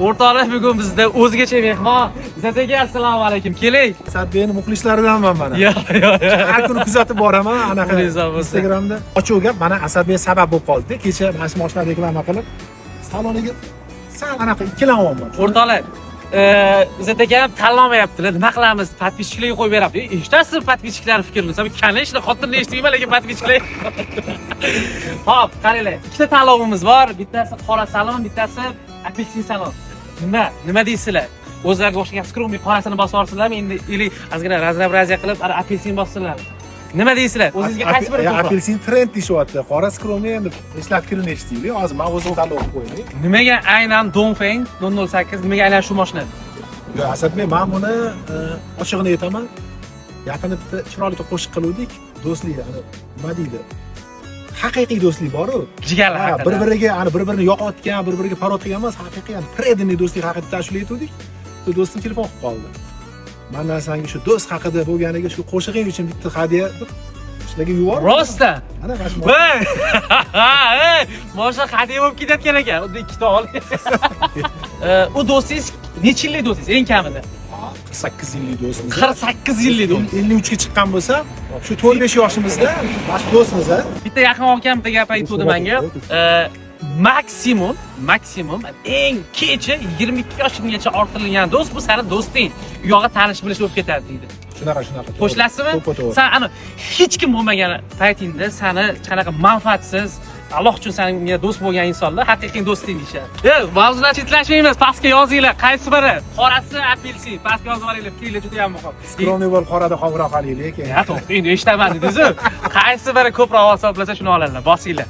O'rtoqlar, bugun bizda o'zgacha mehmon. Zataga assalomu alaykum. Keling. Sadbeyni muxlislaridanman mana. Yo. Har kuni kuzatib boraman anaqa Muxlislar bo'lsa. Instagramda. Ochiq gap, mana Asadbek sabab bo'lib qoldi. Kecha mana shu mashina reklama qilib, saloniga sal anaqa ikkilanmayapman. O'rtoqlar, Zataga ham tanlamayaptilar. Nima qilamiz? Podpischilarga qo'yib beramiz. Eshitasiz podpischilar fikrini. Sen kanishni xotinni eshitmayman, lekin podpischilar. Xo'p, qaranglar. Ikkita tanlovimiz bor. Bittasi qora salon, bittasi apelsin salon. Nima deysizlar? O'zlariga o'xshagan skromli qorasini bosib olsinlarmi? Endi ili ozgina raznobraziya qilib, ara apelsin bossinlarmi? Nima deysizlar? O'zingizga qaysi biri ko'proq? Apelsin trend deyapti. Qora skromli endi ishlab kirini eshitdik. Hozir men o'zim tanlov qilib qo'yay. Nimaga aynan Dongfeng 008 nimaga aynan shu mashina? Yo, Asadbek, men buni ochig'ini aytaman. Yaqinda bitta chiroyli qo'shiq qiluvdik. Do'stlik, nima deydi? Haqiqiy do'stlik bor-ku. Jigarlar haqida. Bir-biriga yoqayotgan, bir-biriga parod qilgan emas, haqiqiy predanniy do'stlik haqida tashkil etdik. Do'stim telefon qilib qoldi. Mendan senga shu do'st haqida bo'lganiga shu qo'shig'ing uchun bitta hadya deb shularga yubordim. Rostdan. Mana mana shu. Mashina hadya bo'lib ketayotgan ekan. Unda ikkita ol. U do'stingiz necha yillik do'stingiz eng kamida? 48 yillik do'stimiz. 48 yillik do'st. 53 ga chiqqan bo'lsa, shu 4-5 yoshimizda mana do'stmiz a. Bitta yaqin akam bitta gap aytdi menga. Maksimum eng kecha 22 yoshinggacha orttirilgan do'st bu seni do'sting. U yoqqa tanish bilish bo'lib ketadi deydi. Shunaqa. Qo'shilasizmi? Sen ana hech kim bo'lmagan paytingda seni qanaqa manfaatsiz Alloh uchun senga do'st bo'lgan insonlar haqiqiy do'sting deyshadi. Mavzular chetlashmaymiz, pastga yozinglar, qaysi biri? Qorasi apelsin, pastga yozib olinglar, fikringlar juda ham muhim. Skromli bo'lib qorada qo'ng'iroq qilaylik. Ya to'g'ri, endi eshitaman dedingiz-ku. Qaysi biri ko'proq hisoblasa shuni olinglar, bosinglar.